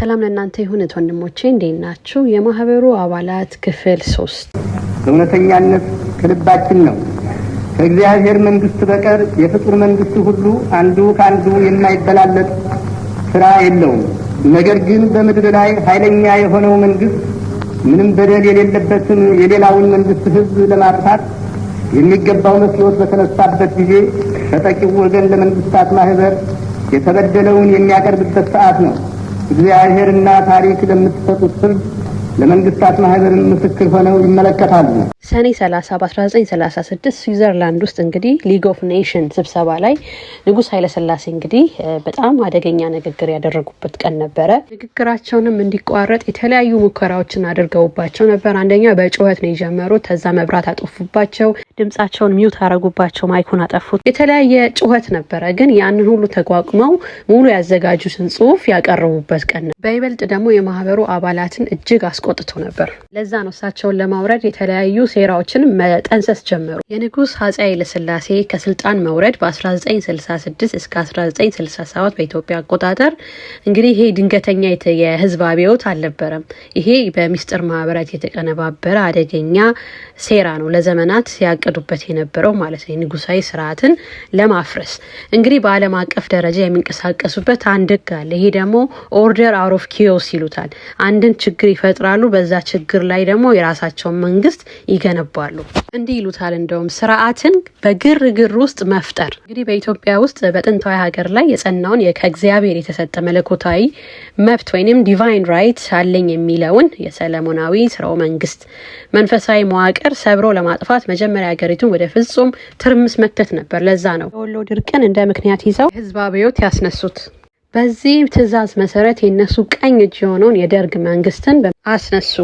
ሰላም ለእናንተ ይሁን ወንድሞቼ፣ እንዴት ናችሁ? የማህበሩ አባላት ክፍል 3 በእውነተኛነት ከልባችን ነው። ከእግዚአብሔር መንግስት በቀር የፍጡር መንግስት ሁሉ አንዱ ካንዱ የማይበላለጥ ስራ የለውም። ነገር ግን በምድር ላይ ኃይለኛ የሆነው መንግስት ምንም በደል የሌለበትን የሌላውን መንግስት ህዝብ ለማጥፋት የሚገባው መስሎት በተነሳበት ጊዜ ተጠቂው ወገን ለመንግስታት ማህበር የተበደለውን የሚያቀርብበት ሰዓት ነው። እግዚአብሔርና ታሪክ ለምትሰጡት ፍርድ ለመንግስታት ማህበር ምስክር ሆነው ይመለከታሉ። ሰኔ 30 በ1936 ስዊዘርላንድ ውስጥ እንግዲህ ሊግ ኦፍ ኔሽን ስብሰባ ላይ ንጉስ ኃይለ ሥላሴ እንግዲህ በጣም አደገኛ ንግግር ያደረጉበት ቀን ነበረ። ንግግራቸውንም እንዲቋረጥ የተለያዩ ሙከራዎችን አድርገውባቸው ነበር። አንደኛ በጩኸት ነው የጀመሩት። ከዛ መብራት አጠፉባቸው፣ ድምጻቸውን ሚውት አረጉባቸው፣ ማይኩን አጠፉት። የተለያየ ጩኸት ነበረ። ግን ያንን ሁሉ ተቋቁመው ሙሉ ያዘጋጁትን ጽሁፍ ያቀርቡበት ቀን ነው። በይበልጥ ደግሞ የማህበሩ አባላትን እጅግ አስቆጥቶ ነበር። ለዛ ነው እሳቸውን ለማውረድ የተለያዩ ሴራዎችን መጠንሰስ ጀመሩ። የንጉስ አፄ ኃይለ ሥላሴ ከስልጣን መውረድ በ1966 እስከ 1967 በኢትዮጵያ አቆጣጠር እንግዲህ ይሄ ድንገተኛ የህዝብ አብዮት አልነበረም። ይሄ በሚስጥር ማህበራት የተቀነባበረ አደገኛ ሴራ ነው። ለዘመናት ያቀዱበት የነበረው ማለት ነው። ንጉሳዊ ስርዓትን ለማፍረስ እንግዲህ በዓለም አቀፍ ደረጃ የሚንቀሳቀሱበት አንድ ህግ አለ። ይሄ ደግሞ ኦርደር አውት ኦፍ ኪዮስ ይሉታል። አንድን ችግር ይፈጥራሉ። በዛ ችግር ላይ ደግሞ የራሳቸውን መንግስት ይገነባሉ። እንዲህ ይሉታል እንደውም ስርዓትን በግርግር ውስጥ መፍጠር። እንግዲህ በኢትዮጵያ ውስጥ በጥንታዊ ሀገር ላይ የጸናውን ከእግዚአብሔር የተሰጠ መለኮታዊ መብት ወይንም ዲቫይን ራይት አለኝ የሚለውን የሰለሞናዊ ስርወ መንግስት መንፈሳዊ መዋቅር ሰብሮ ለማጥፋት መጀመሪያ ሀገሪቱን ወደ ፍጹም ትርምስ መክተት ነበር። ለዛ ነው የወሎ ድርቅን እንደ ምክንያት ይዘው ህዝብ አብዮት ያስነሱት። በዚህ ትዕዛዝ መሰረት የነሱ ቀኝ እጅ የሆነውን የደርግ መንግስትን አስነሱ።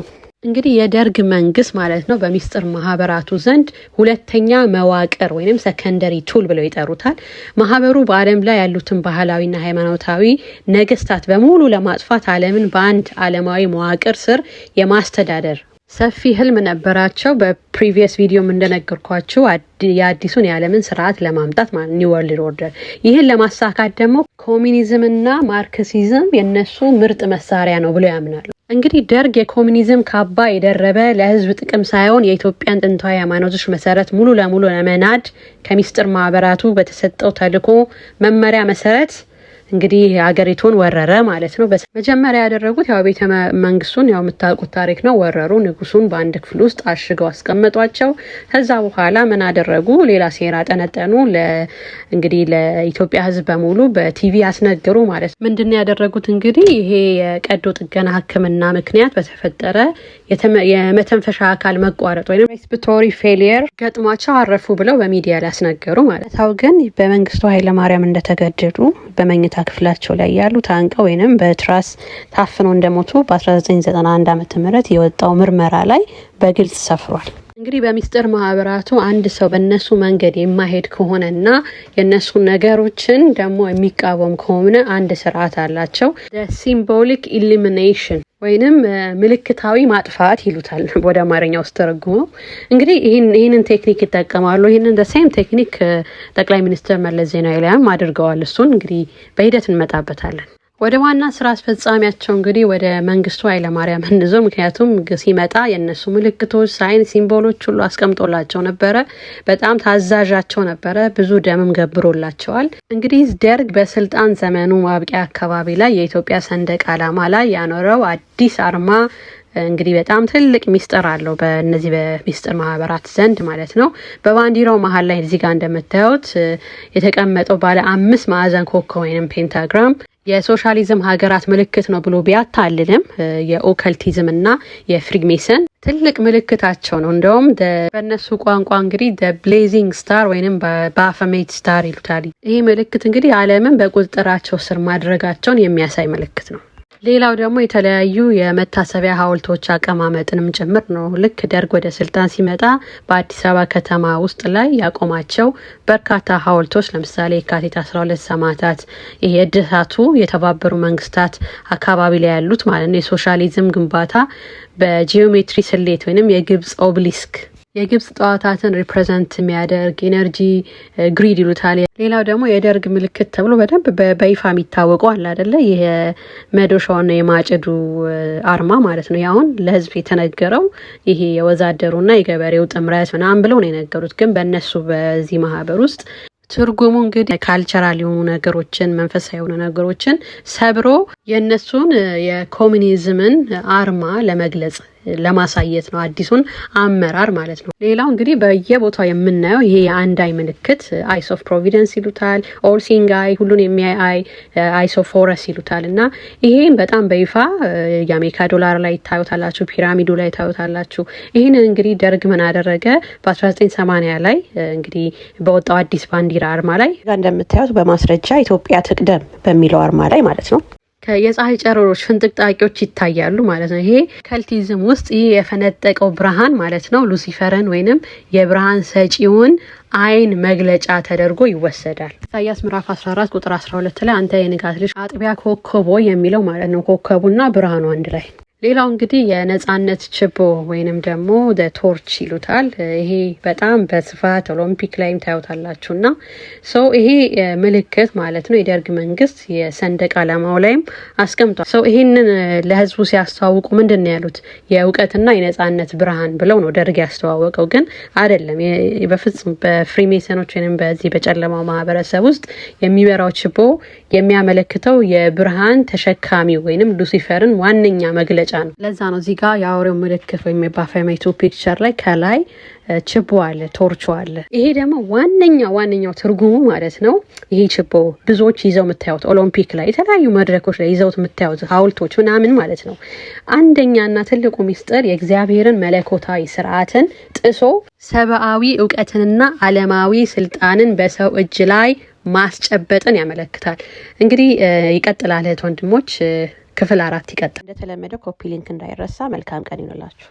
እንግዲህ የደርግ መንግስት ማለት ነው በሚስጥር ማህበራቱ ዘንድ ሁለተኛ መዋቅር ወይንም ሰከንደሪ ቱል ብለው ይጠሩታል። ማህበሩ በዓለም ላይ ያሉትን ባህላዊና ሃይማኖታዊ ነገስታት በሙሉ ለማጥፋት ዓለምን በአንድ ዓለማዊ መዋቅር ስር የማስተዳደር ሰፊ ህልም ነበራቸው። በፕሪቪየስ ቪዲዮም እንደነገርኳችሁ የአዲሱን የዓለምን ስርዓት ለማምጣት ማለት ኒው ወርልድ ኦርደር። ይህን ለማሳካት ደግሞ ኮሚኒዝምና ማርክሲዝም የነሱ ምርጥ መሳሪያ ነው ብለው ያምናሉ። እንግዲህ ደርግ የኮሚኒዝም ካባ የደረበ ለህዝብ ጥቅም ሳይሆን የኢትዮጵያን ጥንታዊ ሃይማኖቶች መሰረት ሙሉ ለሙሉ ለመናድ ከሚስጥር ማህበራቱ በተሰጠው ተልዕኮ መመሪያ መሰረት እንግዲህ ሀገሪቱን ወረረ ማለት ነው። መጀመሪያ ያደረጉት ያው ቤተ መንግስቱን ያው የምታውቁት ታሪክ ነው። ወረሩ። ንጉሱን በአንድ ክፍል ውስጥ አሽገው አስቀመጧቸው። ከዛ በኋላ ምን አደረጉ? ሌላ ሴራ ጠነጠኑ። እንግዲህ ለኢትዮጵያ ህዝብ በሙሉ በቲቪ ያስነገሩ ማለት ነው። ምንድነው ያደረጉት? እንግዲህ ይሄ የቀዶ ጥገና ህክምና ምክንያት በተፈጠረ የመተንፈሻ አካል መቋረጥ ወይም ሬስፒራቶሪ ፌሊየር ገጥሟቸው አረፉ ብለው በሚዲያ ላይ ያስነገሩ ማለት ነው። ግን በመንግስቱ ኃይለማርያም እንደተገደዱ በመኝታ ክፍላቸው ላይ ያሉ ታንቀው ወይንም በትራስ ታፍነው እንደሞቱ በ1991 ዓ.ም የወጣው ምርመራ ላይ በግልጽ ሰፍሯል። እንግዲህ በሚስጥር ማህበራቱ አንድ ሰው በእነሱ መንገድ የማይሄድ ከሆነና የእነሱ ነገሮችን ደግሞ የሚቃወም ከሆነ አንድ ስርዓት አላቸው። ሲምቦሊክ ኢሊሚኔሽን ወይንም ምልክታዊ ማጥፋት ይሉታል ወደ አማርኛ ውስጥ ተረጉመው። እንግዲህ ይህንን ቴክኒክ ይጠቀማሉ። ይህንን ሴም ቴክኒክ ጠቅላይ ሚኒስትር መለስ ዜናዊ ላይም አድርገዋል። እሱን እንግዲህ በሂደት እንመጣበታለን። ወደ ዋና ስራ አስፈጻሚያቸው እንግዲህ ወደ መንግስቱ ኃይለማርያም እንዘው። ምክንያቱም ሲመጣ የነሱ ምልክቶች፣ ሳይን፣ ሲምቦሎች ሁሉ አስቀምጦላቸው ነበረ። በጣም ታዛዣቸው ነበረ። ብዙ ደምም ገብሮላቸዋል። እንግዲህ ደርግ በስልጣን ዘመኑ ማብቂያ አካባቢ ላይ የኢትዮጵያ ሰንደቅ ዓላማ ላይ ያኖረው አዲስ አርማ እንግዲህ በጣም ትልቅ ሚስጥር አለው በእነዚህ በሚስጥር ማህበራት ዘንድ ማለት ነው። በባንዲራው መሀል ላይ እዚህ ጋር እንደምታዩት የተቀመጠው ባለ 5 ማዕዘን ኮከብ ወይንም ፔንታግራም የሶሻሊዝም ሀገራት ምልክት ነው ብሎ ቢያታልልም የኦከልቲዝም እና የፍሪሜሰን ትልቅ ምልክታቸው ነው። እንደውም በእነሱ ቋንቋ እንግዲህ ብሌዚንግ ስታር ወይንም ባፈሜት ስታር ይሉታል። ይሄ ምልክት እንግዲህ ዓለምን በቁጥጥራቸው ስር ማድረጋቸውን የሚያሳይ ምልክት ነው። ሌላው ደግሞ የተለያዩ የመታሰቢያ ሐውልቶች አቀማመጥንም ጭምር ነው። ልክ ደርግ ወደ ስልጣን ሲመጣ በአዲስ አበባ ከተማ ውስጥ ላይ ያቆማቸው በርካታ ሐውልቶች ለምሳሌ የካቲት 12 ሰማዕታት፣ ይሄ እድሳቱ የተባበሩ መንግስታት አካባቢ ላይ ያሉት ማለት ነው። የሶሻሊዝም ግንባታ በጂኦሜትሪ ስሌት ወይንም የግብጽ ኦብሊስክ የግብጽ ጣዖታትን ሪፕሬዘንት የሚያደርግ ኢነርጂ ግሪድ ይሉታል። ሌላው ደግሞ የደርግ ምልክት ተብሎ በደንብ በይፋ የሚታወቀው አለ አይደለ? ይሄ መዶሻውና የማጭዱ አርማ ማለት ነው። ያሁን ለህዝብ የተነገረው ይሄ የወዛደሩና የገበሬው ጥምረት ምናምን ብለው ነው የነገሩት። ግን በእነሱ በዚህ ማህበር ውስጥ ትርጉሙ እንግዲህ ካልቸራል የሆኑ ነገሮችን መንፈሳዊ የሆኑ ነገሮችን ሰብሮ የእነሱን የኮሚኒዝምን አርማ ለመግለጽ ለማሳየት ነው፣ አዲሱን አመራር ማለት ነው። ሌላው እንግዲህ በየቦታው የምናየው ይሄ የአንድ አይ ምልክት አይስ ኦፍ ፕሮቪደንስ ይሉታል፣ ኦል ሲንግ አይ፣ ሁሉን የሚያይ አይ፣ አይስ ኦፍ ሆረስ ይሉታል። እና ይሄን በጣም በይፋ የአሜሪካ ዶላር ላይ ታዩታላችሁ፣ ፒራሚዱ ላይ ታዩታላችሁ። ይህንን እንግዲህ ደርግ ምን አደረገ? በ1980 ላይ እንግዲህ በወጣው አዲስ ባንዲራ አርማ ላይ እንደምታዩት በማስረጃ ኢትዮጵያ ትቅደም በሚለው አርማ ላይ ማለት ነው የፀሐይ ጨረሮች ፍንጥቅጣቂዎች ይታያሉ ማለት ነው። ይሄ ከልቲዝም ውስጥ ይሄ የፈነጠቀው ብርሃን ማለት ነው ሉሲፈርን ወይንም የብርሃን ሰጪውን አይን መግለጫ ተደርጎ ይወሰዳል። ኢሳያስ ምዕራፍ 14 ቁጥር 12 ላይ አንተ የንጋት ልጅ አጥቢያ ኮከቦ የሚለው ማለት ነው። ኮከቡና ብርሃኑ አንድ ላይ። ሌላው እንግዲህ የነጻነት ችቦ ወይንም ደግሞ ቶርች ይሉታል። ይሄ በጣም በስፋት ኦሎምፒክ ላይም ታዩታላችሁ። እና ሰው ይሄ ምልክት ማለት ነው የደርግ መንግስት የሰንደቅ ዓላማው ላይም አስቀምጧል። ሰው ይሄንን ለህዝቡ ሲያስተዋውቁ ምንድን ነው ያሉት? የእውቀትና የነጻነት ብርሃን ብለው ነው ደርግ ያስተዋወቀው። ግን አይደለም፣ በፍጹም በፍሪሜሰኖች ወይንም በዚህ በጨለማው ማህበረሰብ ውስጥ የሚበራው ችቦ የሚያመለክተው የብርሃን ተሸካሚው ወይንም ሉሲፈርን ዋነኛ መግለጫ ነው። ለዛ ነው እዚህ ጋር የአውሬው ምልክት ወይም የባፎሜቱ ፒክቸር ላይ ከላይ ችቦ አለ፣ ቶርቹ አለ። ይሄ ደግሞ ዋነኛው ትርጉሙ ማለት ነው ይሄ ችቦ ብዙዎች ይዘው የምታዩት ኦሎምፒክ ላይ የተለያዩ መድረኮች ላይ ይዘውት የምታዩት ሐውልቶች ምናምን ማለት ነው። አንደኛና ትልቁ ሚስጥር የእግዚአብሔርን መለኮታዊ ስርዓትን ጥሶ ሰብአዊ እውቀትንና ዓለማዊ ስልጣንን በሰው እጅ ላይ ማስጨበጥን ያመለክታል። እንግዲህ ይቀጥላል እህት ወንድሞች፣ ክፍል 4 ይቀጥላል። እንደተለመደው ኮፒ ሊንክ እንዳይረሳ። መልካም ቀን ይሁንላችሁ።